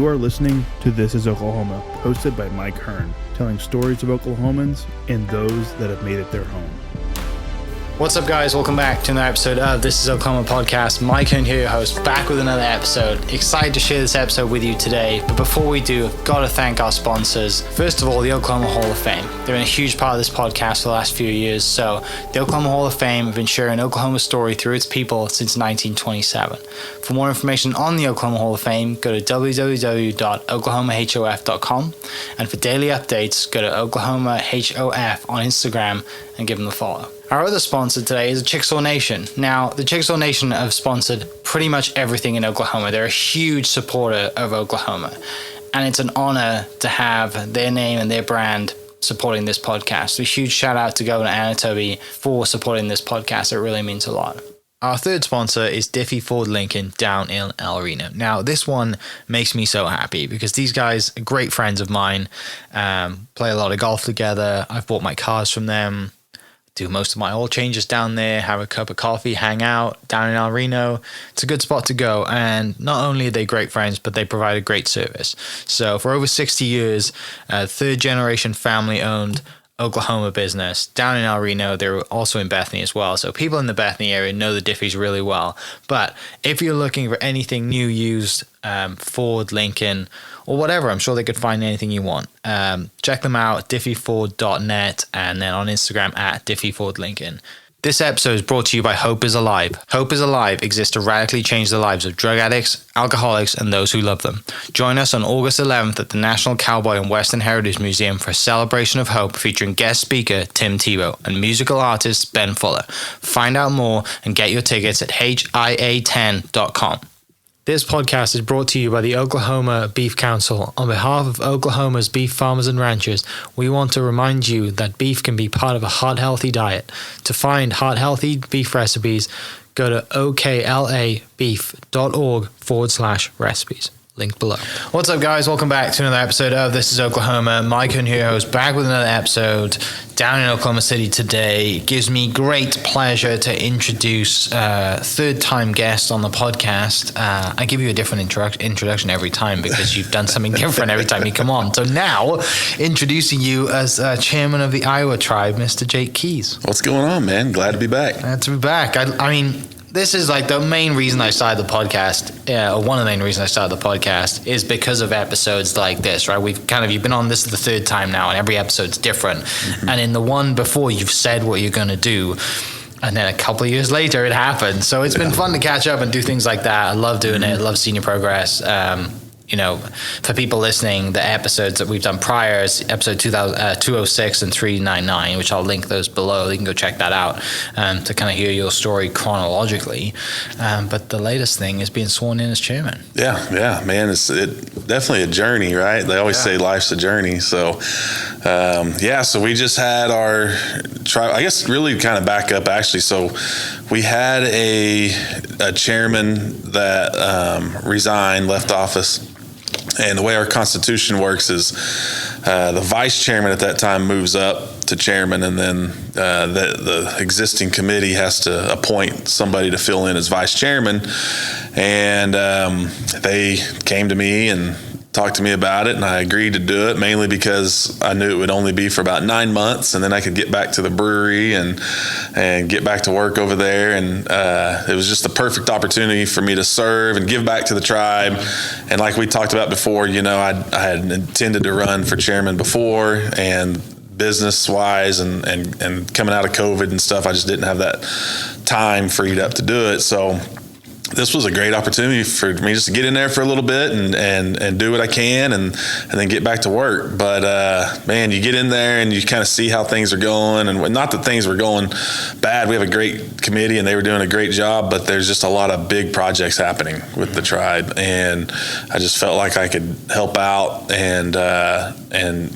You are listening to This is Oklahoma, hosted by Mike Hearn, telling stories of Oklahomans and those that have made it their home. What's up, guys? Welcome back to another episode of This is Oklahoma podcast. Mike Hearn here, your host, back with another episode. Excited to share this episode with you today. But before we do, I've got to thank our sponsors. First of all, the Oklahoma Hall of Fame. They've been a huge part of this podcast for the last few years. So the Oklahoma Hall of Fame have been sharing Oklahoma's story through its people since 1927. For more information on the Oklahoma Hall of Fame, go to www.oklahomahof.com. And for daily updates, go to oklahomahof on Instagram and give them a follow. Our other sponsor today is Chickasaw Nation. Now, the Chickasaw Nation have sponsored pretty much everything in Oklahoma. They're a huge supporter of Oklahoma, and it's an honor to have their name and their brand supporting this podcast. So a huge shout out to Governor Anatoby for supporting this podcast. It really means a lot. Our third sponsor is Diffie Ford Lincoln down in El Reno. Now, this one makes me so happy because these guys are great friends of mine, play a lot of golf together. I've bought my cars from them, do most of my oil changes down there, have a cup of coffee, hang out down in El Reno. It's a good spot to go. And not only are they great friends, but they provide a great service. So for over 60 years, third generation family owned Oklahoma business down in El Reno. They're also in Bethany as well. So people in the Bethany area know the Diffies really well. But if you're looking for anything new, used, Ford, Lincoln, or whatever, I'm sure they could find anything you want. Check them out, diffieford.net, and then on Instagram at diffiefordlincoln. This episode is brought to you by Hope is Alive. Hope is Alive exists to radically change the lives of drug addicts, alcoholics, and those who love them. Join us on August 11th at the National Cowboy and Western Heritage Museum for a celebration of hope featuring guest speaker Tim Tebow and musical artist Ben Fuller. Find out more and get your tickets at HIA10.com. This podcast is brought to you by the Oklahoma Beef Council. On behalf of Oklahoma's beef farmers and ranchers, we want to remind you that beef can be part of a heart-healthy diet. To find heart-healthy beef recipes, go to oklabeef.org/recipes. Link below. What's up, guys? Welcome back to another episode of This is Oklahoma. Mike Hearn here, host, back with another episode down in Oklahoma City today. It gives me great pleasure to introduce third-time guest on the podcast. I give you a different introduction every time because you've done something different every time you come on. So now, introducing you as chairman of the Iowa tribe, Mr. Jake Keys. What's going on, man? Glad to be back. Glad to be back. I mean, this is like the main reason I started the podcast, or one of the main reasons I started the podcast is because of episodes like this, right? You've been on this the third time now, and every episode's different. Mm-hmm. And in the one before, you've said what you're going to do, and then a couple of years later, it happened. So it's been fun to catch up and do things like that. I love doing it. I love seeing your progress. You know, for people listening, the episodes that we've done prior is episode 206 and 399, which I'll link those below. You can go check that out to kind of hear your story chronologically. But the latest thing is being sworn in as chairman. Yeah, man. It's definitely a journey, right? They always say life's a journey. So, so we just had our tribe, I guess really kind of back up actually. So we had a chairman that resigned, left office. And the way our Constitution works is the vice chairman at that time moves up to chairman, and then the existing committee has to appoint somebody to fill in as vice chairman. And they came to me and talked to me about it, and I agreed to do it, mainly because I knew it would only be for about 9 months, and then I could get back to the brewery and get back to work over there. And it was just the perfect opportunity for me to serve and give back to the tribe. And like we talked about before, you know, I had intended to run for chairman before, and business-wise and coming out of COVID and stuff, I just didn't have that time freed up to do it. So this was a great opportunity for me just to get in there for a little bit and do what I can and then get back to work. But man, you get in there and you kind of see how things are going, and not that things were going bad. We have a great committee and they were doing a great job, but there's just a lot of big projects happening with the tribe, and I just felt like I could help out and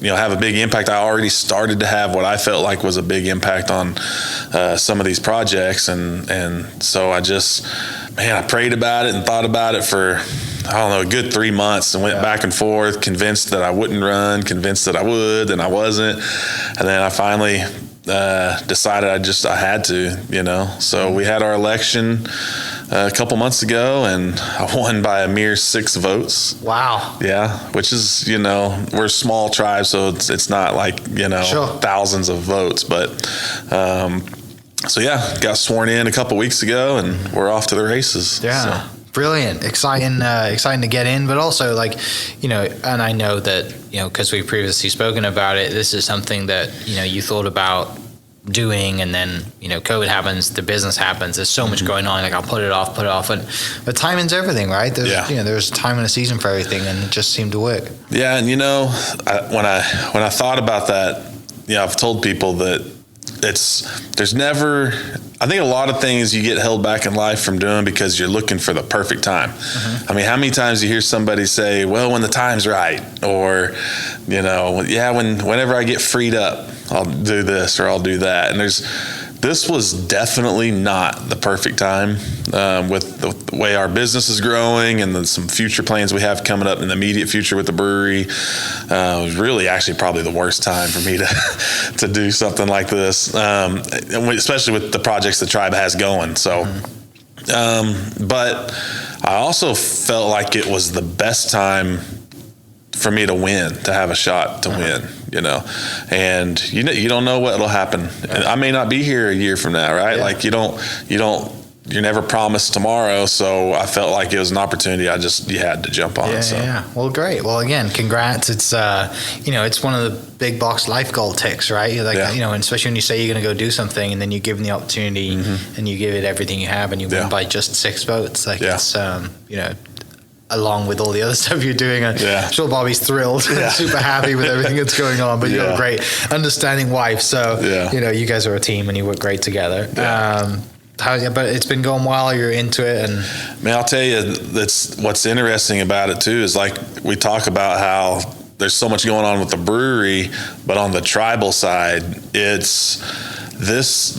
you know, have a big impact. I already started to have what I felt like was a big impact on some of these projects, and so I prayed about it and thought about it for, I don't know, a good 3 months, and went back and forth, convinced that I wouldn't run, convinced that I would, and I wasn't. And then I finally decided I had to, you know. So we had our election a couple months ago, and I won by a mere 6 votes. Wow. Yeah, which is, we're a small tribe, so it's not like, Sure. thousands of votes. But, so yeah, got sworn in a couple weeks ago, and we're off to the races. Yeah. So. Brilliant. Exciting to get in, but also and I know that, because we've previously spoken about it, this is something that, you thought about doing, and then, COVID happens, the business happens, there's so much going on, like I'll put it off, but timing's everything, right? There's time and a season for everything, and it just seemed to work. Yeah. And, when I thought about that, I've told people that I think a lot of things you get held back in life from doing because you're looking for the perfect time. I mean, how many times you hear somebody say, well, when the time's right, or, whenever I get freed up, I'll do this or I'll do that. And this was definitely not the perfect time, with the way our business is growing and then some future plans we have coming up in the immediate future with the brewery. It was really actually probably the worst time for me to do something like this, especially with the projects the tribe has going. So, but I also felt like it was the best time for me to win, to have a shot to win, and you don't know what'll happen. I may not be here a year from now, right? Like you're never promised tomorrow. So I felt like it was an opportunity. You had to jump on. Yeah. Well, great. Well, again, congrats. It's, it's one of the big box life goal ticks, right? And especially when you say you're going to go do something and then you give them the opportunity and you give it everything you have and you win by just 6 votes. It's, along with all the other stuff you're doing. I'm sure Bobby's thrilled, super happy with everything that's going on, but you're a great understanding wife. So, you guys are a team and you work great together. But it's been going well. You're into it, and I'll tell you, that's what's interesting about it too. Is like we talk about how there's so much going on with the brewery, but on the tribal side, it's this.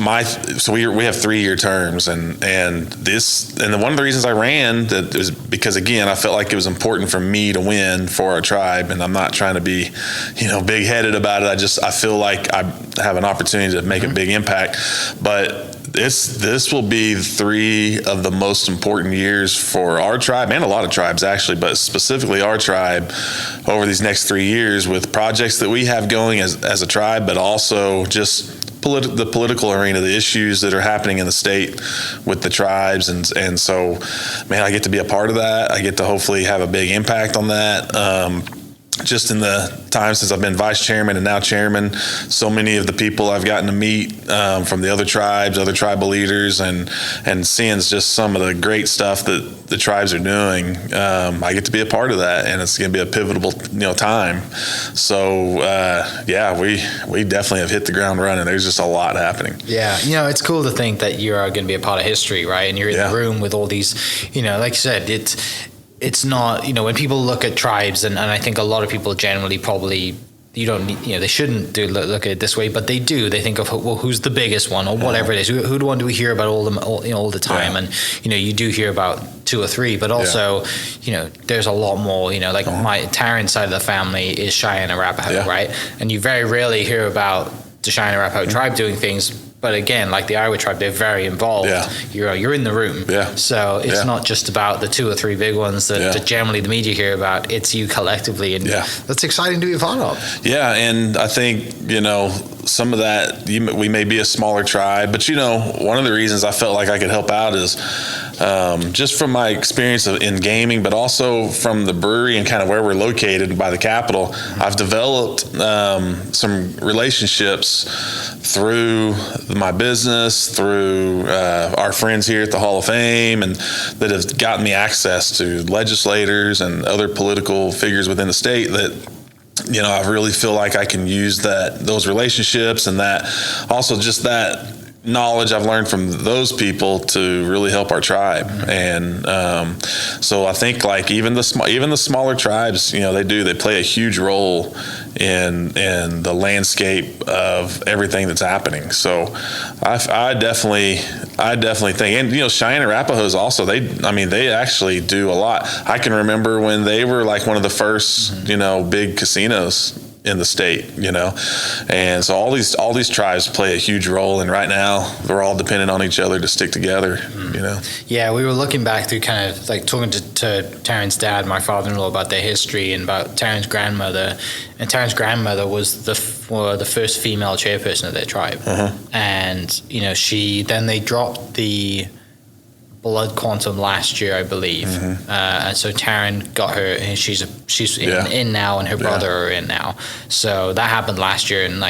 So we have 3-year terms, and one of the reasons I ran that is because again I felt like it was important for me to win for our tribe, and I'm not trying to be, big headed about it. I feel like I have an opportunity to make a big impact, but. This will be 3 of the most important years for our tribe and a lot of tribes actually, but specifically our tribe over these next 3 years with projects that we have going as a tribe, but also just the political arena, the issues that are happening in the state with the tribes. And so, I get to be a part of that. I get to hopefully have a big impact on that. Just in the time since I've been vice chairman and now chairman, so many of the people I've gotten to meet from the other tribes, other tribal leaders, and seeing just some of the great stuff that the tribes are doing. I get to be a part of that, and it's going to be a pivotal, time. So we definitely have hit the ground running. There's just a lot happening. Yeah, it's cool to think that you are going to be a part of history, right? And you're in the room with all these, like you said, it's not, when people look at tribes, and I think a lot of people generally probably, you don't need, they shouldn't look at it this way, but they do. They think of, well, who's the biggest one or whatever it is. Who do one do we hear about all the time? And, you do hear about 2 or 3, but also, there's a lot more, like my Tarrant side of the family is Cheyenne Arapaho, right? And you very rarely hear about the Cheyenne Arapaho tribe doing things. But again, like the Iowa tribe, they're very involved. You're in the room. So it's not just about the 2 or 3 big ones that generally the media hear about. It's you collectively, and that's exciting to be a part of. Yeah, and I think some of that we may be a smaller tribe, but one of the reasons I felt like I could help out is just from my experience in gaming, but also from the brewery and kind of where we're located by the Capitol. I've developed some relationships through my business, through our friends here at the Hall of Fame, and that have gotten me access to legislators and other political figures within the state that I really feel like I can use those relationships and that also just that knowledge I've learned from those people to really help our tribe. And so I think like even the smaller tribes, they play a huge role in the landscape of everything that's happening. So I definitely think, and Cheyenne Arapaho's also, they actually do a lot. I can remember when they were like one of the first big casinos in the state, and so all these tribes play a huge role, and right now they're all dependent on each other to stick together. Yeah, we were looking back through kind of like talking to Taryn's dad, my father-in-law, about their history and about Taryn's grandmother, and Taryn's grandmother was the first female chairperson of their tribe, and then they dropped the blood quantum last year, I believe, and so Taryn got her, and she's in now, and her brother are in now. So that happened last year, and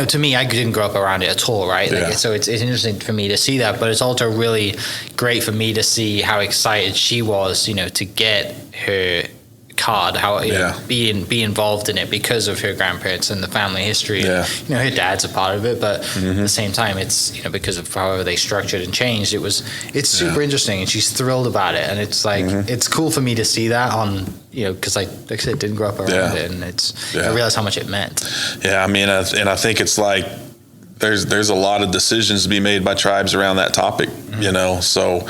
to me, I didn't grow up around it at all, right? So it's interesting for me to see that, but it's also really great for me to see how excited she was, to get her card, how be involved in it because of her grandparents and the family history. Her dad's a part of it, but at the same time, it's because of however they structured and changed. It's super interesting, and she's thrilled about it, and it's it's cool for me to see that on because like I said, didn't grow up around it, and I realized how much it meant. I mean, and I think it's like there's a lot of decisions to be made by tribes around that topic. So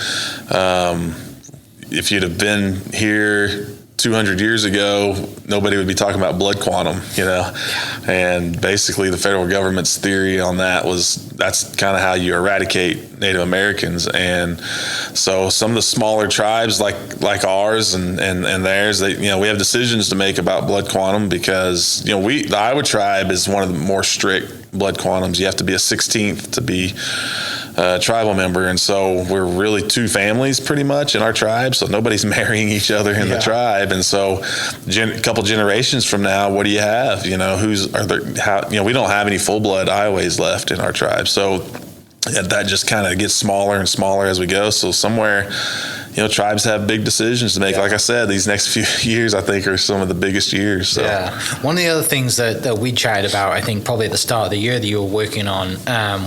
if you'd have been here 200 years ago, nobody would be talking about blood quantum, and basically the federal government's theory on that's kind of how you eradicate Native Americans. And so some of the smaller tribes like ours and theirs, we have decisions to make about blood quantum because, the Iowa tribe is one of the more strict blood quantums. You have to be a 16th to be tribal member, and so we're really two families pretty much in our tribe, so nobody's marrying each other in the tribe. And so a couple generations from now, what do you have? We don't have any full-blood Ioways left in our tribe, so that just kind of gets smaller and smaller as we go. So somewhere tribes have big decisions to make. Like I said, these next few years, I think, are some of the biggest years. So. Yeah. One of the other things that we chatted about, I think probably at the start of the year that you were working on,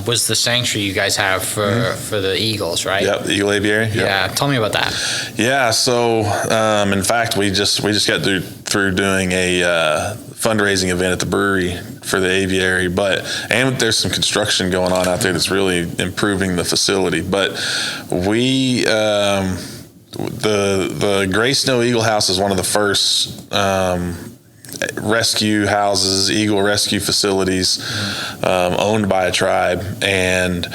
was the sanctuary you guys have for the eagles, right? Yep, the eagle aviary. Yep. Yeah. Tell me about that. Yeah. So, in fact, we just got through doing a fundraising event at the brewery for the aviary, and there's some construction going on out there that's really improving the facility. But we, the Gray Snow Eagle House is one of the first rescue houses, eagle rescue facilities owned by a tribe, and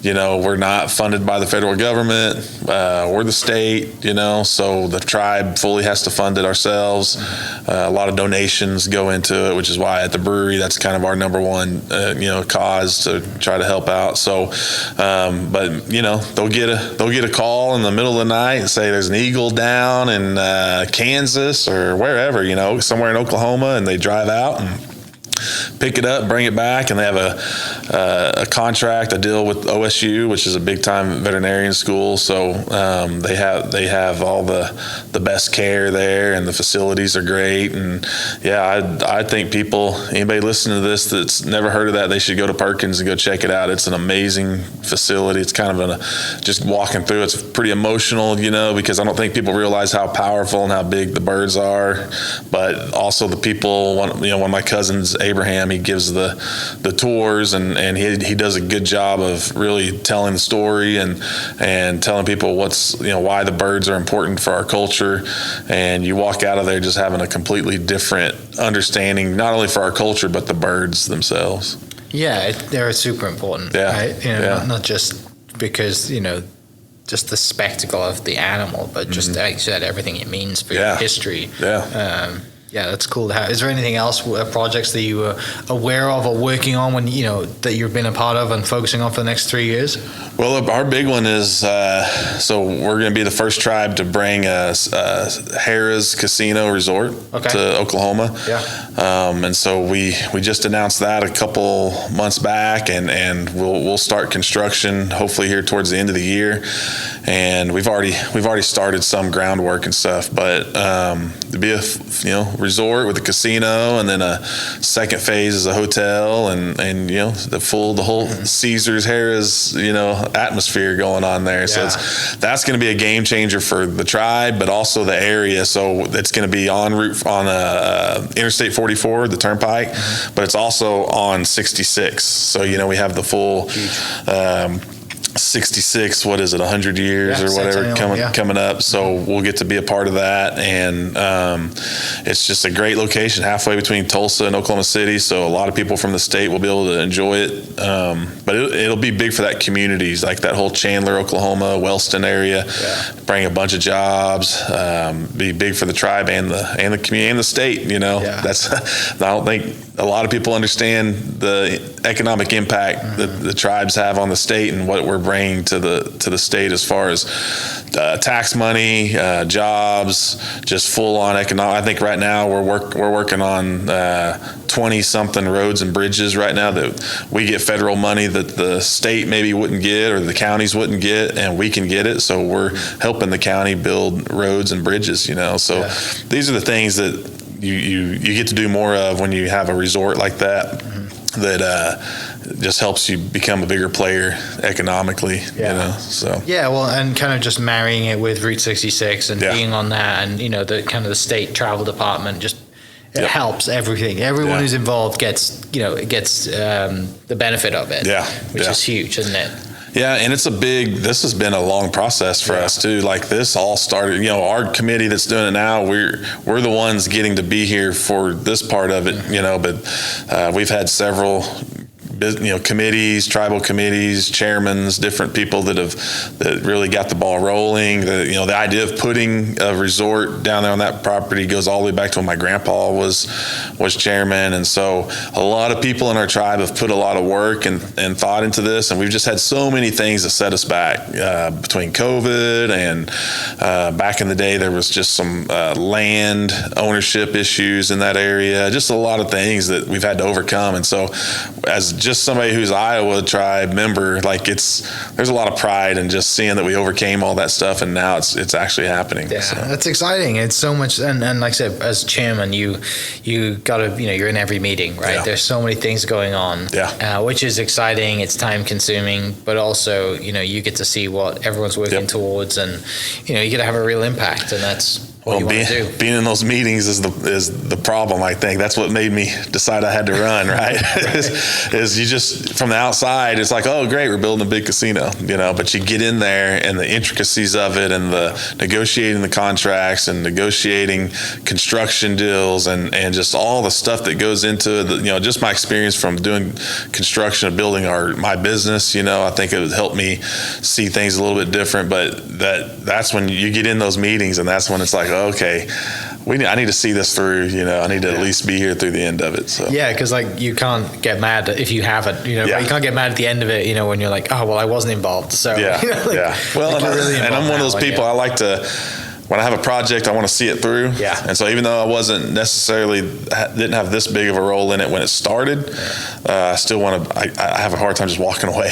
we're not funded by the federal government or the state, so the tribe fully has to fund it ourselves. A lot of donations go into it, which is why at the brewery that's kind of our number one cause to try to help out. So but they'll get a call in the middle of the night and say there's an eagle down in Kansas or wherever, somewhere in Oklahoma, and they drive out and pick it up, bring it back, and they have a contract, a deal with OSU, which is a big time veterinarian school. So they have all the best care there, and the facilities are great. And I think anybody listening to this that's never heard of that, they should go to Perkins and go check it out. It's an amazing facility. It's kind of just walking through, it's pretty emotional, because I don't think people realize how powerful and how big the birds are, but also the people. One of my cousins, Abraham, he gives the tours, and he does a good job of really telling the story and telling people why the birds are important for our culture. And you walk out of there just having a completely different understanding, not only for our culture but the birds themselves. Yeah, they're super important. Yeah, right? Not just because just the spectacle of the animal, but just like you said, everything it means for your history. Yeah, that's cool to have. Is there anything else, projects that you were aware of or working on that you've been a part of and focusing on for the next 3 years? Well, our big one is, so we're going to be the first tribe to bring a Harrah's Casino Resort to Oklahoma. Yeah. And so we just announced that a couple months back, and we'll start construction hopefully here towards the end of the year. And we've already started some groundwork and stuff, but to be a resort with a casino, and then a second phase is a hotel, and the whole Caesars Harrah's atmosphere going on there. So that's going to be a game changer for the tribe, but also the area. So it's going to be on Interstate 44, the turnpike, but it's also on 66. So we have the full 66, what is it, 100 years or whatever centennial, coming up. So we'll get to be a part of that. And it's just a great location halfway between Tulsa and Oklahoma City. So a lot of people from the state will be able to enjoy it. But it'll be big for that communities, like that whole Chandler, Oklahoma, Wellston area, bring a bunch of jobs, be big for the tribe and the community and the state, That's, I don't think a lot of people understand the economic impact that the tribes have on the state and what we're bringing to the state as far as tax money, jobs, just full on economic. I think right now we're working on 20 something roads and bridges right now that we get federal money that the state maybe wouldn't get or the counties wouldn't get, and we can get it. So we're helping the county build roads and bridges. So these are the things that you get to do more of when you have a resort like that. That just helps you become a bigger player economically. So well, and kind of just marrying it with Route 66 and being on that, and the kind of the state travel department just helps everything. Everyone who's involved gets the benefit of it. Which is huge, isn't it? Yeah, and this has been a long process for us too. Like this all started, our committee that's doing it now, we're the ones getting to be here for this part of it, but we've had several committees, tribal committees, chairmans, different people that really got the ball rolling. The idea of putting a resort down there on that property goes all the way back to when my grandpa was chairman. And so a lot of people in our tribe have put a lot of work and thought into this. And we've just had so many things that set us back between COVID and back in the day, there was just some land ownership issues in that area, just a lot of things that we've had to overcome. And so as just somebody who's Iowa tribe member, there's a lot of pride in just seeing that we overcame all that stuff, and now it's actually happening. Yeah, that's exciting. It's so much, and like I said, as chairman, you gotta, you're in every meeting, right? Yeah. There's so many things going on, which is exciting. It's time consuming, but also, you get to see what everyone's working towards, and you get to have a real impact, and that's what you want to do. Being in those meetings is the problem. I think that's what made me decide I had to run. Right? is you just from the outside, it's like, oh great, we're building a big casino, but you get in there and the intricacies of it, and the negotiating the contracts and negotiating construction deals, and just all the stuff that goes into it. Just my experience from doing construction of building my business. I think it would help me see things a little bit different. But that's when you get in those meetings, and that's when it's like, okay, I need to see this through. I need to at least be here through the end of it. So because you can't get mad if you haven't. You can't get mad at the end of it. When you're like, oh well, I wasn't involved. So Well, and I'm one of those people. I like to. When I have a project, I want to see it through. Yeah. And so even though I wasn't necessarily, didn't have this big of a role in it when it started, I still want to, I have a hard time just walking away,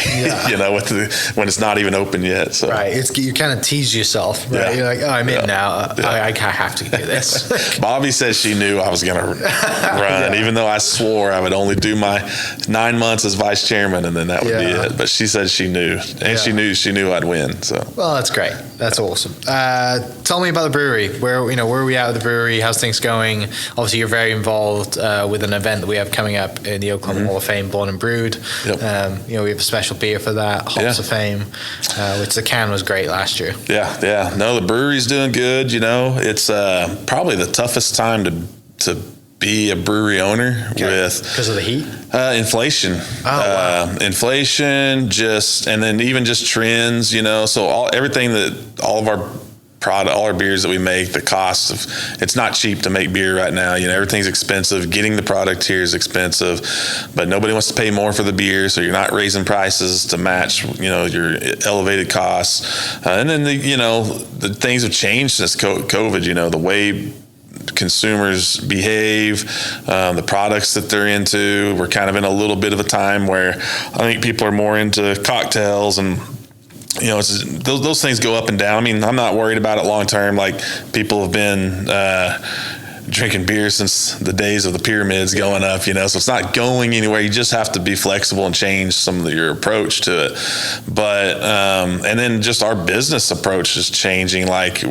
when it's not even open yet. So. Right. You kind of tease yourself, right? Yeah. You're like, oh, I'm in now. I have to do this. Bobby said she knew I was going to run, even though I swore I would only do my 9 months as vice chairman, and then that would be it. But she said she knew, and she knew I'd win. So. Well, that's great. That's awesome. Tell me about the brewery. Where are we at with the brewery? How's things going? Obviously, you're very involved with an event that we have coming up in the Oklahoma Hall of Fame, Born and Brewed. Yep. We have a special beer for that, Hops of Fame, which the can was great last year. Yeah. No, the brewery's doing good. It's probably the toughest time to be a brewery owner because of the heat, inflation, inflation, and then even just trends. So everything that all of our product, all our beers that we make, the cost of it's not cheap to make beer right now. Everything's expensive. Getting the product here is expensive, but nobody wants to pay more for the beer, so you're not raising prices to match your elevated costs. And then the things have changed since COVID. The way consumers behave, the products that they're into. We're kind of in a little bit of a time where I think people are more into cocktails, and those things go up and down. I mean, I'm not worried about it long term. Like, people have been drinking beer since the days of the pyramids going up, so it's not going anywhere. You just have to be flexible and change some of your approach to it. But and then just our business approach is changing. Like,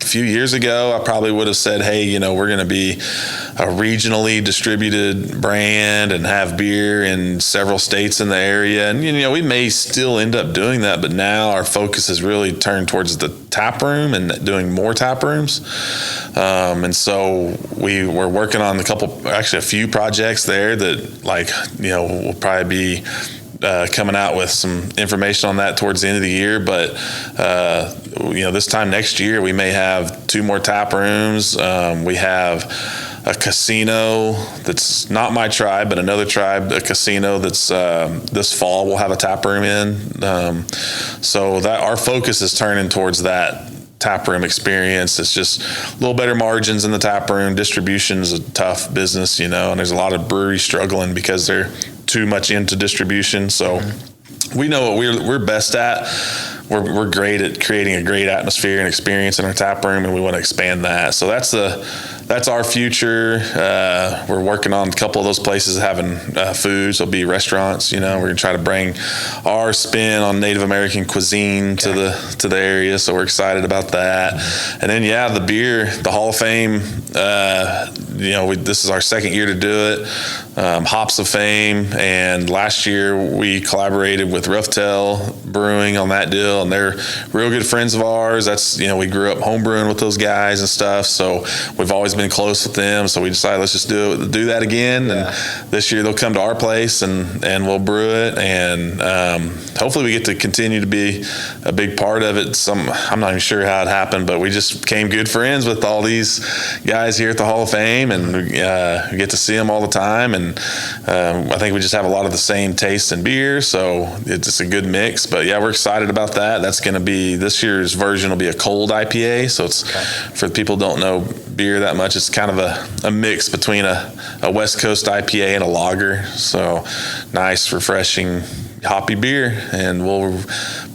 few years ago, I probably would have said, hey, we're going to be a regionally distributed brand and have beer in several states in the area. And, we may still end up doing that, but now our focus has really turned towards the tap room and doing more tap rooms. And so we're working on a few projects there that we'll probably be coming out with some information on that towards the end of the year. But, this time next year, we may have 2 more tap rooms. We have a casino that's not my tribe, but another tribe, a casino that's this fall we'll have a tap room in. So that our focus is turning towards that tap room experience. It's just a little better margins in the tap room. Distribution is a tough business, and there's a lot of breweries struggling because they're too much into distribution. So we know what we're best at. We're great at creating a great atmosphere and experience in our tap room, and we want to expand that. So that's our future. We're working on a couple of those places having food, so it'll be restaurants. We're gonna try to bring our spin on Native American cuisine to the area. So we're excited about that. And then the beer, the Hall of Fame. This is our second year to do it. Hops of Fame, and last year we collaborated with Roughtail Brewing on that deal, and they're real good friends of ours. That's we grew up homebrewing with those guys and stuff, so we've always been close with them. So we decided let's just do that again. And this year they'll come to our place and we'll brew it, and hopefully we get to continue to be a big part of it. I'm not even sure how it happened, but we just became good friends with all these guys here at the Hall of Fame, and we get to see them all the time. And I think we just have a lot of the same taste in beer, so it's just a good mix. But we're excited about that. That's going to be this year's version will be a cold IPA. So it's for the people who don't know beer that much, it's kind of a mix between a West Coast IPA and a lager. So nice, refreshing, hoppy beer, and we'll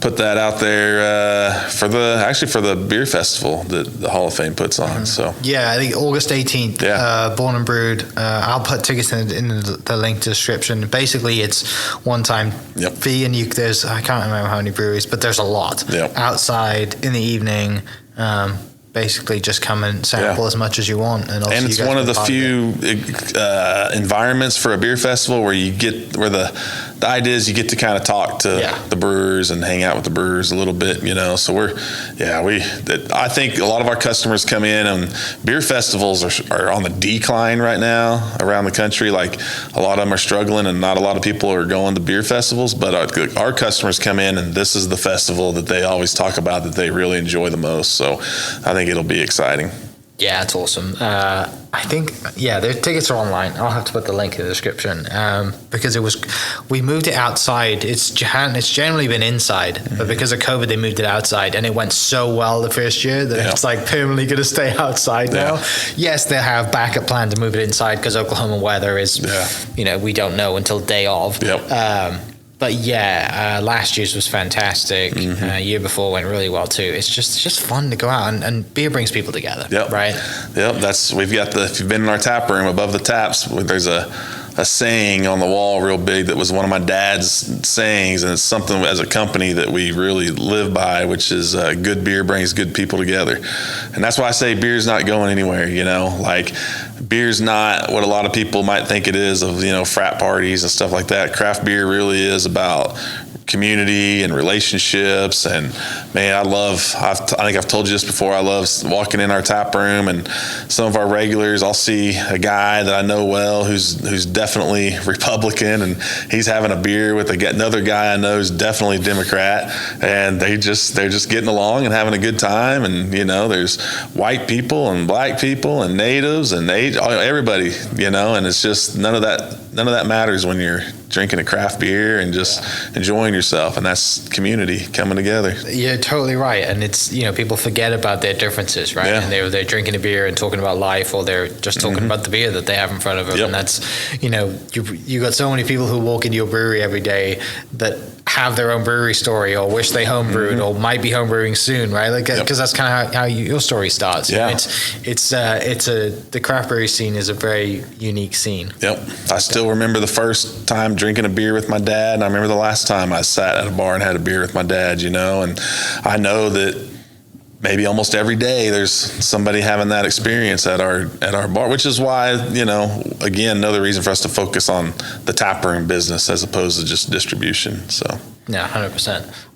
put that out there for the beer festival that the Hall of Fame puts on. So I think August 18th. Born and Brewed. I'll put tickets in the link to the description. Basically, it's one-time fee, and there's I can't remember how many breweries, but there's a lot outside in the evening. Basically, just come and sample as much as you want, and it's one of the few environments for a beer festival where the idea is you get to kind of talk to the brewers and hang out with the brewers a little bit, So I think a lot of our customers come in, and beer festivals are on the decline right now around the country. Like a lot of them are struggling, and not a lot of people are going to beer festivals. But our customers come in, and this is the festival that they always talk about that they really enjoy the most. So I think it'll be exciting. Yeah, it's awesome. I think, the tickets are online. I'll have to put the link in the description because we moved it outside. It's generally been inside, but because of COVID, they moved it outside, and it went so well the first year that it's like permanently going to stay outside now. Yes, they have backup plan to move it inside because Oklahoma weather is, we don't know until day of. But last year's was fantastic. Year before went really well too. It's just fun to go out, and beer brings people together. Right. We've got if you've been in our tap room above the taps, there's a saying on the wall real big that was one of my dad's sayings, and it's something as a company that we really live by, which is good beer brings good people together. And that's why I say beer's not going anywhere, like beer's not what a lot of people might think it is of, frat parties and stuff like that. Craft beer really is about community and relationships. And man, I think I've told you this before, I love walking in our tap room, and some of our regulars, I'll see a guy that I know well who's definitely Republican, and he's having a beer with another guy I know who's definitely Democrat, and they're just getting along and having a good time. And there's white people and black people and natives and everybody, and it's just none of that matters when you're drinking a craft beer and just enjoying yourself, and that's community coming together. You're totally right, and it's people forget about their differences, right? And they're drinking a beer and talking about life, or they're just talking about the beer that they have in front of them. And that's you got so many people who walk into your brewery every day that have their own brewery story, or wish they homebrewed, or might be homebrewing soon, right? Like because that's kind of how your story starts. The craft brewery scene is a very unique scene. I still remember the first time drinking a beer with my dad, and I remember the last time I sat at a bar and had a beer with my dad, and I know that maybe almost every day there's somebody having that experience at our bar, which is why, again, another reason for us to focus on the taproom business as opposed to just distribution. So yeah, 100%.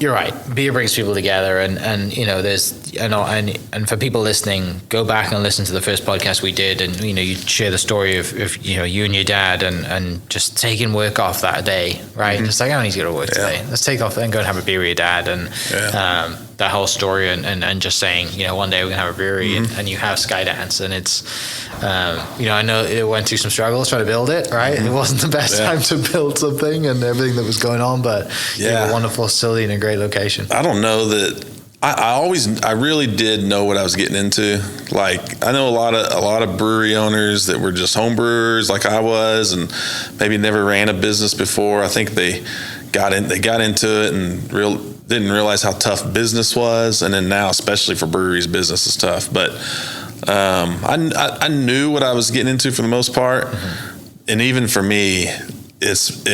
You're right. Beer brings people together, and there's and for people listening, go back and listen to the first podcast we did, and you share the story of you and your dad, and just taking work off that day, right? Just like, I don't need to go to work today. Let's take off and go and have a beer with your dad, and that whole story, and just saying, one day we're gonna have a brewery, and you have Skydance, and it's I know it went through some struggles trying to build it, right? It wasn't the best time to build something and everything that was going on, but you have a wonderful facility in a great location. I don't know that I really did know what I was getting into. Like, I know a lot of brewery owners that were just home brewers like I was, and maybe never ran a business before. I think they got into it and didn't realize how tough business was, and then now, especially for breweries, business is tough. But I knew what I was getting into for the most part, and even for me, it's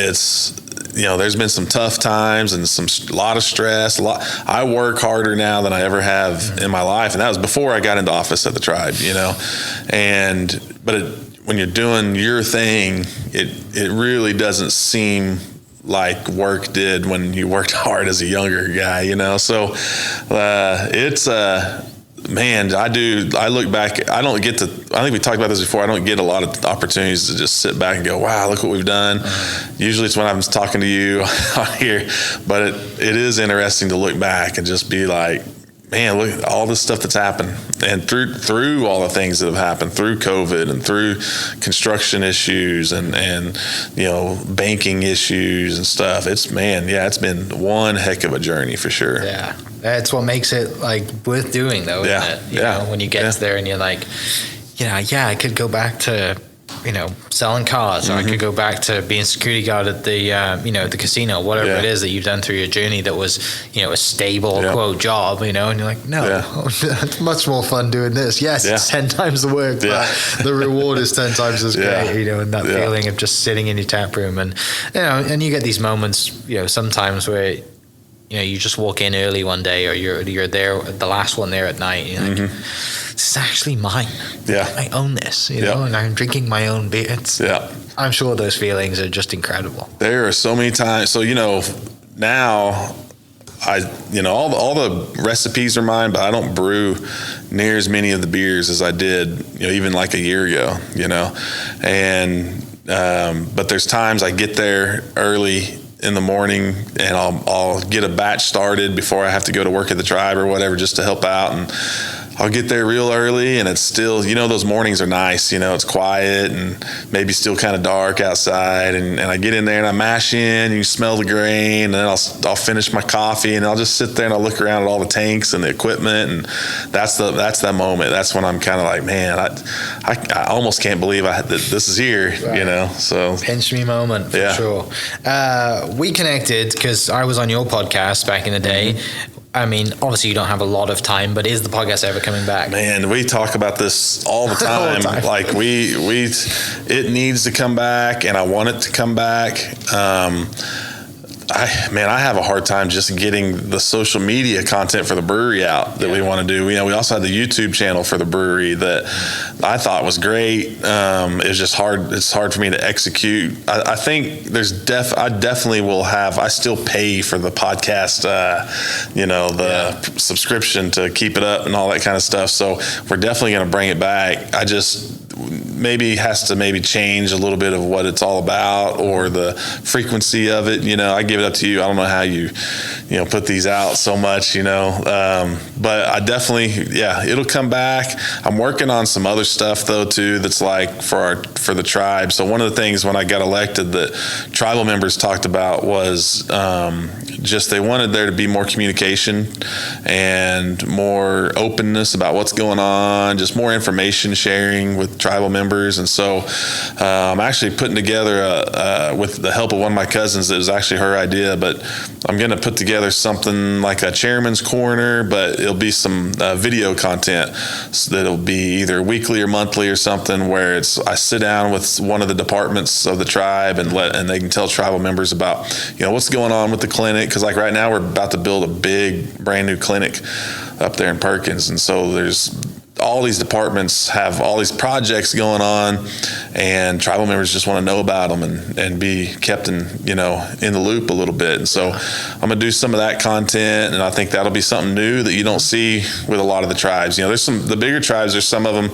there's been some tough times and a lot of stress. I work harder now than I ever have in my life, and that was before I got into office at the Tribe. But when you're doing your thing, it really doesn't seem like work did when you worked hard as a younger guy. So it's man, I look back, I think we talked about this before, I don't get a lot of opportunities to just sit back and go, wow, look what we've done. Usually it's when I'm talking to you on here, but it is interesting to look back and just be like, man, look at all this stuff that's happened. And through all the things that have happened, through COVID and through construction issues and banking issues and stuff, it's been one heck of a journey for sure. Yeah. That's what makes it worth doing, though, isn't it? When you get there and you're like, I could go back to, selling cars, or I could go back to being security guard at the, the casino, whatever it is that you've done through your journey that was, a stable, quote, job, and you're like, no, it's much more fun doing this. Yes, it's 10 times the work, but the reward is 10 times as great, and that feeling of just sitting in your tap room. And, and you get these moments, sometimes where, you just walk in early one day, or you're there, the last one there at night. You're like, this is actually mine. Yeah, I own this. And I'm drinking my own beer. I'm sure those feelings are just incredible. There are so many times. So now, all the recipes are mine, but I don't brew near as many of the beers as I did, even like a year ago. And but there's times I get there early in the morning, and I'll get a batch started before I have to go to work at the Tribe or whatever, just to help out. And I'll get there real early, and it's still, those mornings are nice. It's quiet and maybe still kind of dark outside. And I get in there and I mash in, and you smell the grain, and then I'll finish my coffee, and I'll just sit there and I'll look around at all the tanks and the equipment. And that's that moment. That's when I'm kind of like, man, I almost can't believe that this is here, right. So pinch me moment for sure. We connected because I was on your podcast back in the day. I mean, obviously you don't have a lot of time, but is the podcast ever coming back? Man, we talk about this all the time. Like it needs to come back, and I want it to come back. I have a hard time just getting the social media content for the brewery out that we want to do. We also had the YouTube channel for the brewery that I thought was great. It's just hard. It's hard for me to execute. I think I definitely will have. I still pay for the podcast, the subscription to keep it up and all that kind of stuff. So we're definitely going to bring it back. I just has to change a little bit of what it's all about, or the frequency of it. I give it up to you. I don't know how you put these out so much, but I definitely, it'll come back. I'm working on some other stuff though too, that's like for the Tribe. So one of the things when I got elected that tribal members talked about was just they wanted there to be more communication and more openness about what's going on, just more information sharing with tribal members. members. And so I'm actually putting together, with the help of one of my cousins, it was actually her idea, but I'm going to put together something like a chairman's corner, but it'll be some video content so that'll be either weekly or monthly or something, where I sit down with one of the departments of the tribe and they can tell tribal members about, what's going on with the clinic. Because like right now we're about to build a big brand new clinic up there in Perkins, and so there's all these departments have all these projects going on, and tribal members just want to know about them and be kept in the loop a little bit. And so I'm gonna do some of that content, and I think that'll be something new that you don't see with a lot of the tribes. There's the bigger tribes, there's some of them,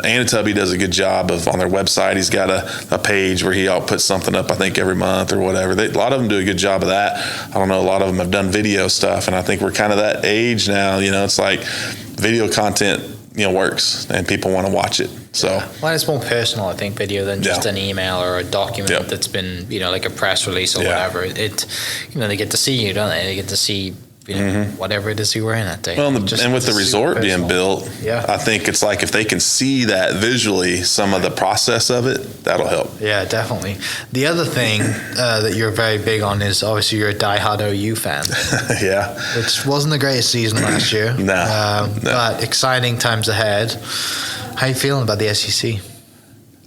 Anatubby does a good job on their website. He's got a page where he puts something up, I think every month or whatever. A lot of them do a good job of that. I don't know, a lot of them have done video stuff, and I think we're kind of that age now. It's like video content, works, and people want to watch it. So, well, it's more personal, I think, video than just an email or a document that's been, like a press release or whatever. They get to see you, don't they? They get to see, whatever it is you were in that day. Well, and with the resort being built, I think it's like if they can see that visually, some of the process of it, that'll help. Yeah, definitely. The other thing that you're very big on is obviously you're a diehard OU fan. Yeah. Which wasn't the greatest season last year. No. But exciting times ahead. How you feeling about the SEC?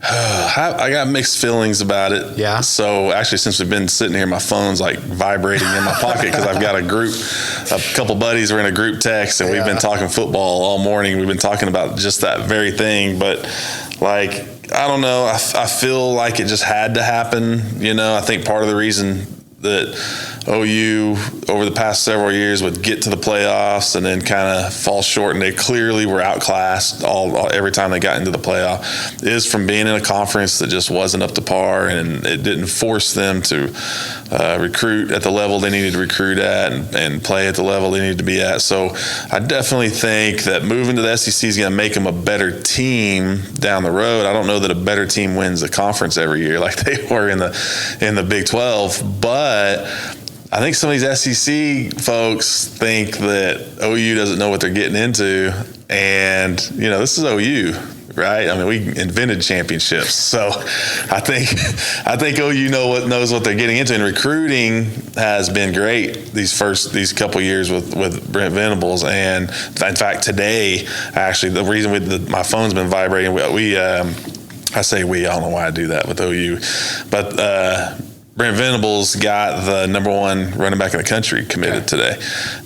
I got mixed feelings about it. Yeah. So actually, since we've been sitting here, my phone's like vibrating in my pocket because I've got a couple buddies are in a group text, and we've been talking football all morning. We've been talking about just that very thing. But like, I don't know. I feel like it just had to happen. I think part of the reason that OU over the past several years would get to the playoffs and then kind of fall short, and they clearly were outclassed every time they got into the playoff, is from being in a conference that just wasn't up to par, and it didn't force them to recruit at the level they needed to recruit at and play at the level they needed to be at. So I definitely think that moving to the SEC is going to make them a better team down the road. I don't know that a better team wins the conference every year like they were in the Big 12, but I think some of these SEC folks think that OU doesn't know what they're getting into, and this is OU, right? I mean, we invented championships, so I think OU knows what they're getting into. And recruiting has been great these couple years with Brent Venables, and in fact today, actually, the reason my phone's been vibrating, I say we, I don't know why I do that with OU, but Brent Venables got the number one running back in the country committed today.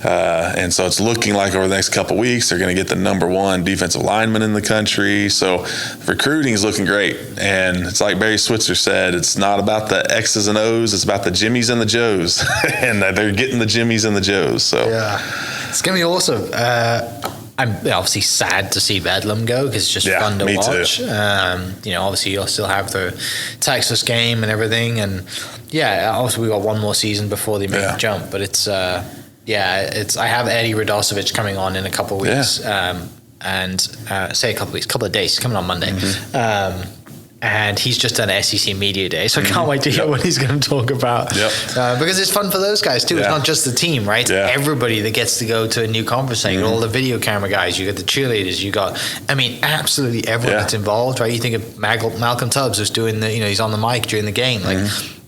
And so it's looking like over the next couple of weeks, they're going to get the number one defensive lineman in the country. So recruiting is looking great. And it's like Barry Switzer said, it's not about the X's and O's, it's about the Jimmies and the Joes. And they're getting the Jimmies and the Joes. So it's going to be awesome. I'm obviously sad to see Bedlam go because it's just fun to watch. Too. Obviously you'll still have the Texas game and everything, and obviously we got one more season before they make the jump. But it's I have Eddie Radosevich coming on in a couple of weeks, couple of days. He's coming on Monday. Mm-hmm. And he's just done an SEC Media Day, so I can't wait to hear what he's going to talk about. Because it's fun for those guys too. It's not just the team, right? It's everybody that gets to go to a new conference. You got all the video camera guys, you got the cheerleaders, you got, absolutely everyone that's involved, right? You think of Malcolm Tubbs who's doing he's on the mic during the game. Like,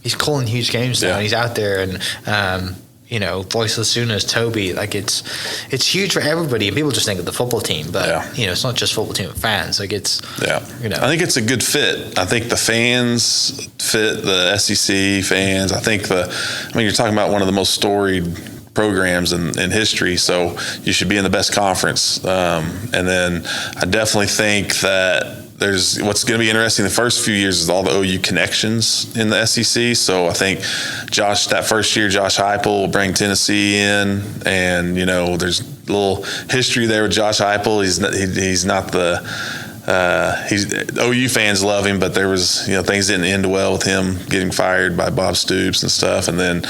he's calling huge games now, and he's out there, and Voiceless Sooners, Toby, like it's huge for everybody, and people just think of the football team, but it's not just football team fans. Like it's I think it's a good fit. I think the fans fit the SEC fans. I think you're talking about one of the most storied programs in history, so you should be in the best conference. And then I definitely think that what's going to be interesting the first few years is all the OU connections in the SEC. So I think that first year, Josh Heupel will bring Tennessee in, and there's a little history there with Josh Heupel. He's not OU fans love him, but there was things didn't end well with him getting fired by Bob Stoops and stuff. And then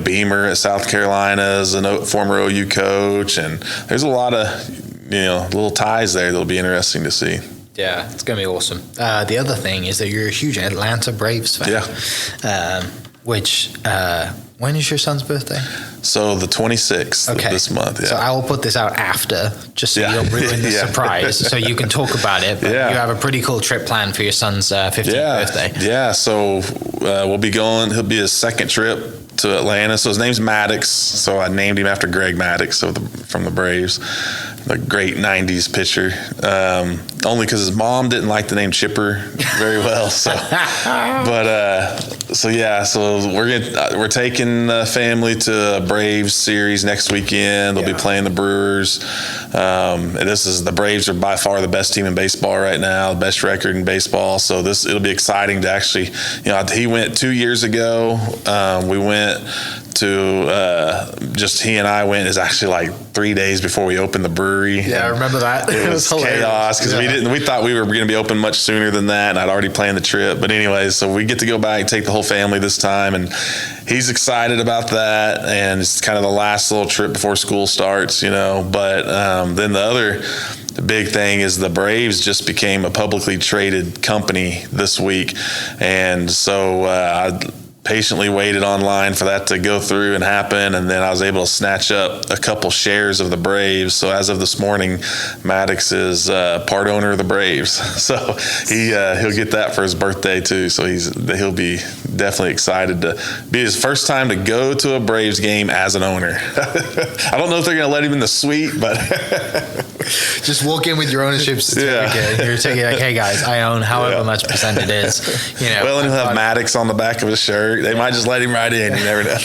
Beamer at South Carolina is a former OU coach, and there's a lot of little ties there that'll be interesting to see. Yeah, it's going to be awesome. The other thing is that you're a huge Atlanta Braves fan. Yeah. Which When is your son's birthday? So the 26th of this month. Yeah. So I will put this out after, just so you don't ruin the surprise, so you can talk about it. But you have a pretty cool trip planned for your son's 15th birthday. Yeah, so we'll be going. He'll be his second trip to Atlanta. So his name's Maddox. So I named him after Greg Maddox from the Braves, the great '90s pitcher. Only because his mom didn't like the name Chipper very well. So, so we're taking the family to a Braves series next weekend. They'll be playing the Brewers. And the Braves are by far the best team in baseball right now, the best record in baseball. So it'll be exciting to actually, he went 2 years ago. We went to just he and I went is actually like 3 days before we opened the brewery. Yeah, I remember that. It was chaos because we thought we were going to be open much sooner than that, and I'd already planned the trip. But anyways, so we get to go back and take the whole family this time, and he's excited about that. And it's kind of the last little trip before school starts, But then the big thing is the Braves just became a publicly traded company this week, and so I patiently waited online for that to go through and happen, and then I was able to snatch up a couple shares of the Braves. So as of this morning, Maddox is part owner of the Braves. So he'll get that for his birthday too. So he'll be definitely excited to be his first time to go to a Braves game as an owner. I don't know if they're going to let him in the suite, but just walk in with your ownership certificate. Yeah. You're taking like, hey guys, I own however much percent it is. Well, and he'll have Maddox on the back of his shirt. They might just let him right in. You never know.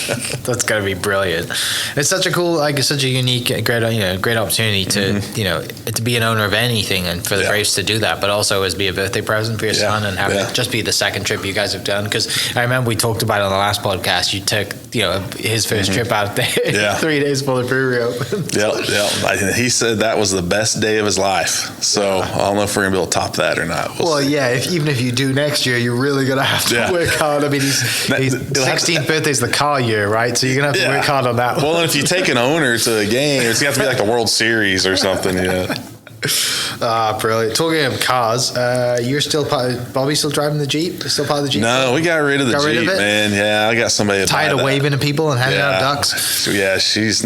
That's gotta be brilliant. It's such a cool, such a unique, great opportunity to, to be an owner of anything, and for the Braves to do that, but also as be a birthday present for your son, and have it just be the second trip you guys have done. Because I remember we talked about it on the last podcast. You took, his first trip out there 3 days before the brewery opened. Yeah. He said that was the best day of his life. So I don't know if we're gonna be able to top that or not. Even if you do next year, you're really gonna have to work hard. I mean, his 16th birthday's the car year, right? So you're gonna have to work hard on that one. Well, and if you take an owner to a game, it's gonna have to be like the World Series or something. Brilliant. Talking of cars, you're still Bobby's still driving the Jeep? Still part of the Jeep? No, we got rid of the Jeep, man. Yeah, I got somebody tired of waving at people and handing out ducks. Yeah, she's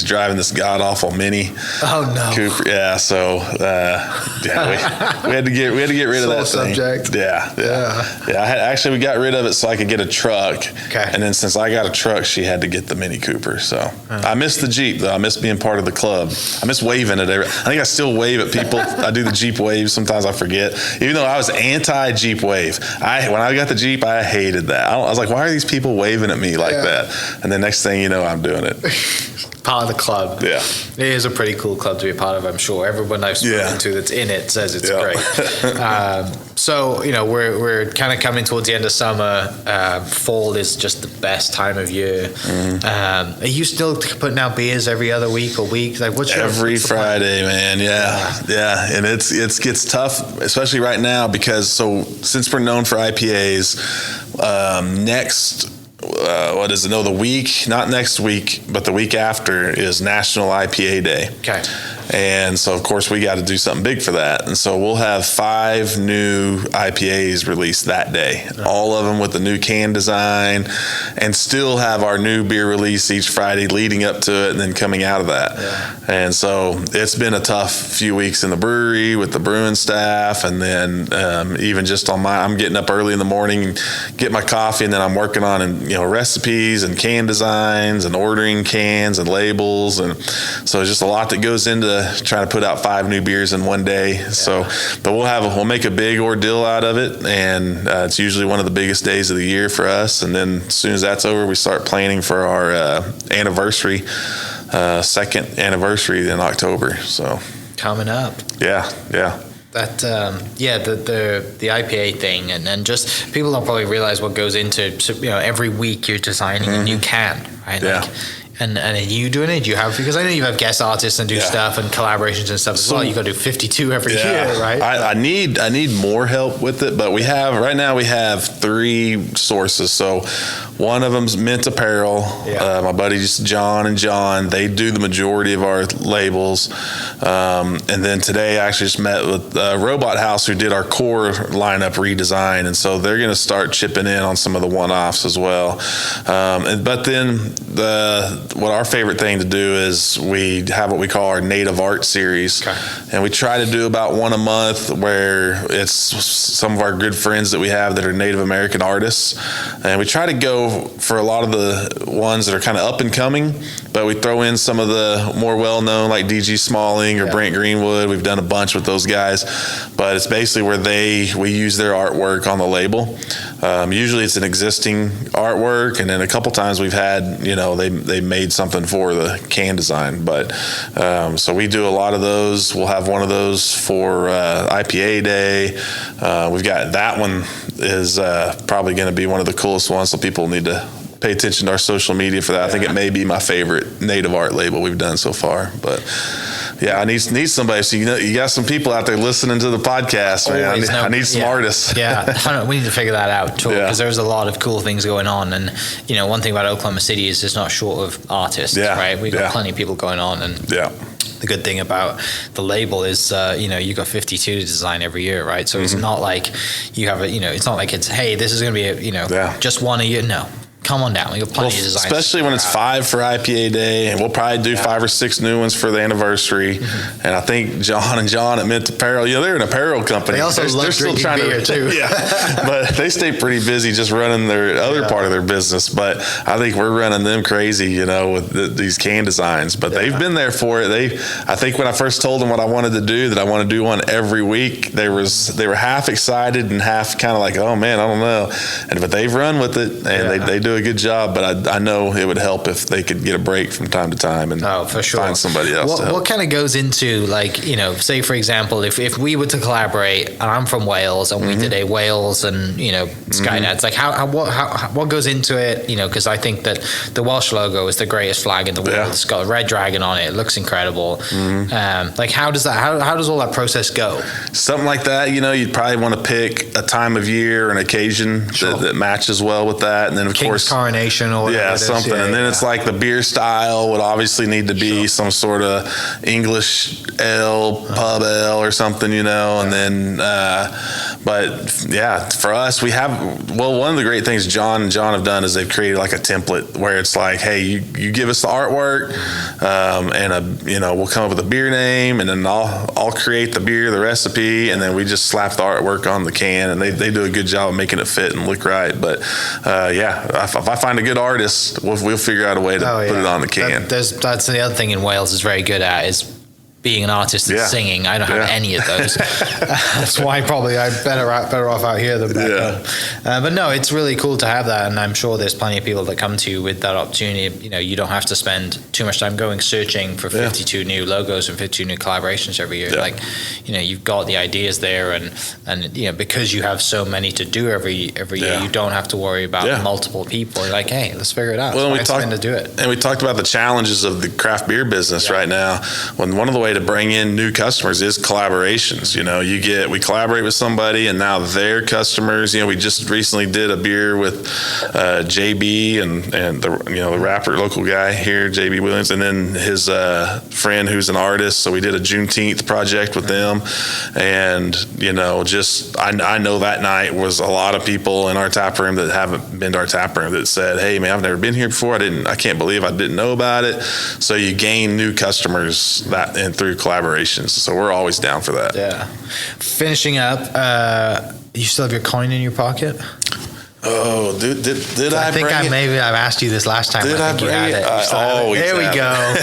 driving this god awful Mini. Oh no, Cooper. Yeah, so we had to get rid of that subject. thing. Yeah. We got rid of it so I could get a truck. Okay. And then since I got a truck, she had to get the Mini Cooper. So I miss the Jeep though. I miss being part of the club. I miss waving at I think I still wave at people. I do the Jeep wave. Sometimes I forget. Even though I was anti-Jeep wave, when I got the Jeep, I hated that. I was like, why are these people waving at me like that? And the next thing you know, I'm doing it. Part of the club. Yeah. It is a pretty cool club to be a part of, I'm sure. Everyone I've spoken to that's in it says it's great. So, we're kind of coming towards the end of summer. Fall is just the best time of year. Are you still putting out beers every other week or week? Like every Friday, man. Yeah. And it gets tough, especially right now, because since we're known for IPAs, not next week, but the week after is National IPA Day. Okay. And so, of course, we got to do something big for that. And so we'll have 5 new IPAs released that day, all of them with the new can design, and still have our new beer release each Friday leading up to it and then coming out of that. Yeah. And so it's been a tough few weeks in the brewery with the brewing staff, and then even just I'm getting up early in the morning, get my coffee, and then I'm working on recipes and can designs and ordering cans and labels. And so it's just a lot that goes into trying to put out 5 new beers in one day. Yeah. So, but we'll make a big ordeal out of it, and it's usually one of the biggest days of the year for us. And then as soon as that's over, we start planning for our anniversary, second anniversary in October. So coming up. Yeah. That the IPA thing, and just people don't probably realize what goes into every week you're designing a new can, right? And are you doing it? Do you have, because I know you have guest artists and do stuff and collaborations and stuff as well. You got to do 52 every year, right? I need more help with it, but we have 3 sources. So one of them's Mint Apparel. My buddies John and John, they do the majority of our labels. And then today I actually just met with Robot House, who did our core lineup redesign, and so they're going to start chipping in on some of the one-offs as well. But then what our favorite thing to do is we have what we call our Native Art series, and we try to do about one a month, where it's some of our good friends that we have that are Native American artists, and we try to go for a lot of the ones that are kind of up and coming, but we throw in some of the more well-known, like DG Smalling or Brent Greenwood. We've done a bunch with those guys, but it's basically where we use their artwork on the label. Usually it's an existing artwork, and then a couple times we've had, they made something for the can design. But so we do a lot of those. We'll have one of those for IPA Day. We've got that one is probably going to be one of the coolest ones, so people need to pay attention to our social media for that. I think it may be my favorite native art label we've done so far. But I need somebody. So you got some people out there listening to the podcast, man. I need some artists. We need to figure that out too, because there's a lot of cool things going on. And one thing about Oklahoma City is it's not short of artists, right? We've got plenty of people going on, and the good thing about the label is, you got 52 to design every year, right? So it's not like you have it's not like it's, hey, this is going to be just one a year. No. Come on down. We got plenty of designs. Especially when it's 5 for IPA Day, and we'll probably do 5 or 6 new ones for the anniversary. And I think John at Mint Apparel, they're an apparel company. They also love still trying beer too. But they stay pretty busy just running their other part of their business. But I think we're running them crazy, with these can designs. But they've been there for it. I think when I first told them what I wanted to do, that I want to do one every week, they were half excited and half kind of like, oh man, I don't know. But they've run with it, and they do a good job. But I know it would help if they could get a break from time to time and for sure. find somebody else. What kind of goes into, say for example, if we were to collaborate, and I'm from Wales, and we did a Wales and Skydance, like what goes into it? Because I think that the Welsh logo is the greatest flag in the world. It's got a red dragon on it. It looks incredible. How does all that process go? Something like that, you'd probably want to pick a time of year or an occasion that matches well with that, and then of course coronation or whatever something. And then it's like the beer style would obviously need to be some sort of English ale, pub ale or something, and then but for us, we have, one of the great things John and John have done is they've created like a template where it's like, hey, you give us the artwork, and we'll come up with a beer name, and then I'll create the beer, the recipe, and then we just slap the artwork on the can, and they do a good job of making it fit and look right. But if I find a good artist, we'll figure out a way to put it on the can. That's the other thing in Wales is very good at, is being an artist and singing. I don't have any of those. That's why probably I'm better off out here than back home. But no, it's really cool to have that, and I'm sure there's plenty of people that come to you with that opportunity. You don't have to spend too much time going searching for 52 new logos and 52 new collaborations every year. You've got the ideas there, and because you have so many to do every year, you don't have to worry about multiple people. You're like, hey, let's figure it out. Well, to do it. And we talked about the challenges of the craft beer business right now. When one of the ways to bring in new customers is collaborations. We collaborate with somebody, and now their customers. We just recently did a beer with JB and the rapper, local guy here, JB Williams, and then his friend who's an artist. So we did a Juneteenth project with them, and I know that night was a lot of people in our tap room that haven't been to our tap room that said, hey man, I've never been here before. I can't believe I didn't know about it. So you gain new customers and through collaborations. So we're always down for that. Yeah. Finishing up, you still have your coin in your pocket? Oh, did I think bring it? I've asked you this last time. Did I bring it? There we go.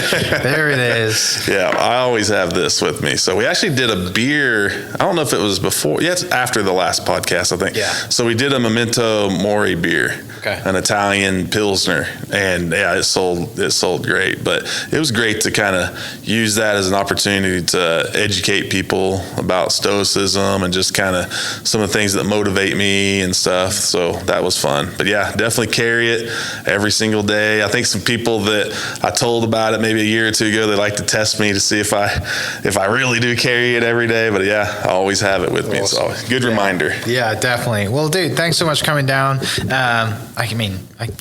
There it is. Yeah, I always have this with me. So we actually did a beer. I don't know if it was before. Yeah, it's after the last podcast, I think. Yeah. So we did a Memento Mori beer, an Italian Pilsner, and it sold great. But it was great to kind of use that as an opportunity to educate people about Stoicism and just kind of some of the things that motivate me and stuff. So that was fun. But yeah, definitely carry it every single day. I think some people that I told about it maybe a year or two ago, they like to test me to see if I really do carry it every day. But yeah, I always have it with me. Awesome. So good reminder. Yeah, definitely. Well, dude, thanks so much for coming down.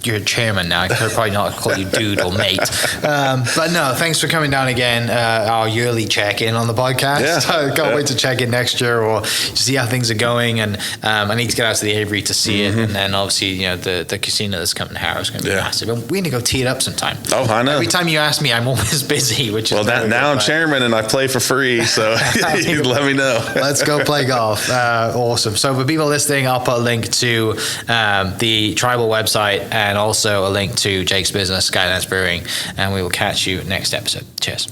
You're a chairman now. I could probably not call you dude or mate. But no, thanks for coming down again. Our yearly check-in on the podcast. Yeah. Can't wait to check in next year or to see how things are going. And I need to get out to the Avery to see it. And then obviously, the casino that's coming to Harrow is going to be massive. And we need to go tee it up sometime. Oh, I know. Every time you ask me, I'm always busy, which is now I'm chairman and I play for free. So you let me know. Let's go play golf. Awesome. So for people listening, I'll put a link to the Tribal website and also a link to Jake's business, Skydance Brewing. And we will catch you next episode. Cheers.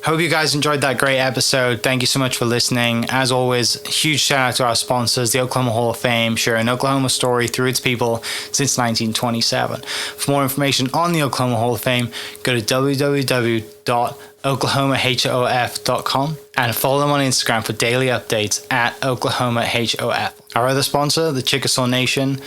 Hope you guys enjoyed that great episode. Thank you so much for listening. As always, huge shout out to our sponsors, the Oklahoma Hall of Fame, sharing Oklahoma story through its people since 1927. For more information on the Oklahoma Hall of Fame, go to www.oklahomahof.com and follow them on Instagram for daily updates at oklahomahof. Our other sponsor, the Chickasaw Nation,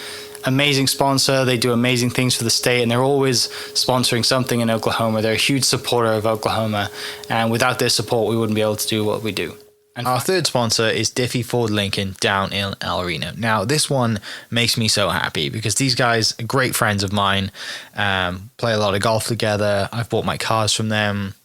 amazing sponsor. They do amazing things for the state, and they're always sponsoring something in Oklahoma. They're a huge supporter of Oklahoma, and without their support, we wouldn't be able to do what we do. And our third sponsor is Diffie Ford Lincoln down in El Reno. Now, this one makes me so happy because these guys are great friends of mine, play a lot of golf together. I've bought my cars from them,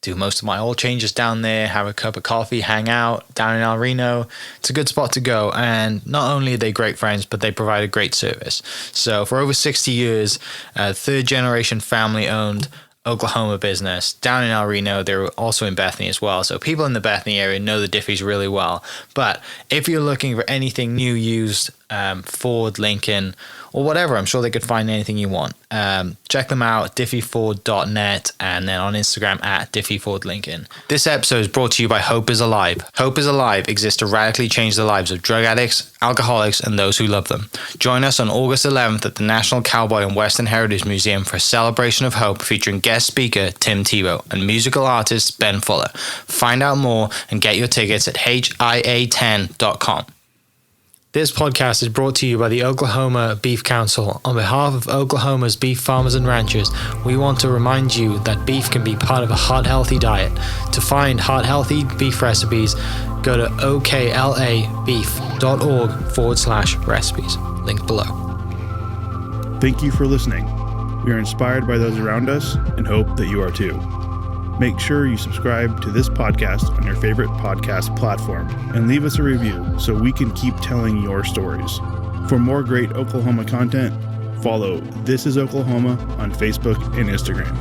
do most of my oil changes down there, have a cup of coffee, hang out down in El Reno. It's a good spot to go. And not only are they great friends, but they provide a great service. So for over 60 years, third generation family owned Oklahoma business down in El Reno. They're also in Bethany as well. So people in the Bethany area know the Diffies really well. But if you're looking for anything new, used, Ford, Lincoln, or whatever, I'm sure they could find anything you want. Check them out, diffieford.net, and then on Instagram at diffiefordlincoln. This episode is brought to you by Hope is Alive. Hope is Alive exists to radically change the lives of drug addicts, alcoholics, and those who love them. Join us on August 11th at the National Cowboy and Western Heritage Museum for a celebration of hope featuring guest speaker Tim Tebow and musical artist Ben Fuller. Find out more and get your tickets at HIA10.com. This podcast is brought to you by the Oklahoma Beef Council. On behalf of Oklahoma's beef farmers and ranchers, we want to remind you that beef can be part of a heart-healthy diet. To find heart-healthy beef recipes, go to oklabeef.org/recipes. Link below. Thank you for listening. We are inspired by those around us and hope that you are too. Make sure you subscribe to this podcast on your favorite podcast platform and leave us a review so we can keep telling your stories. For more great Oklahoma content, follow This Is Oklahoma on Facebook and Instagram.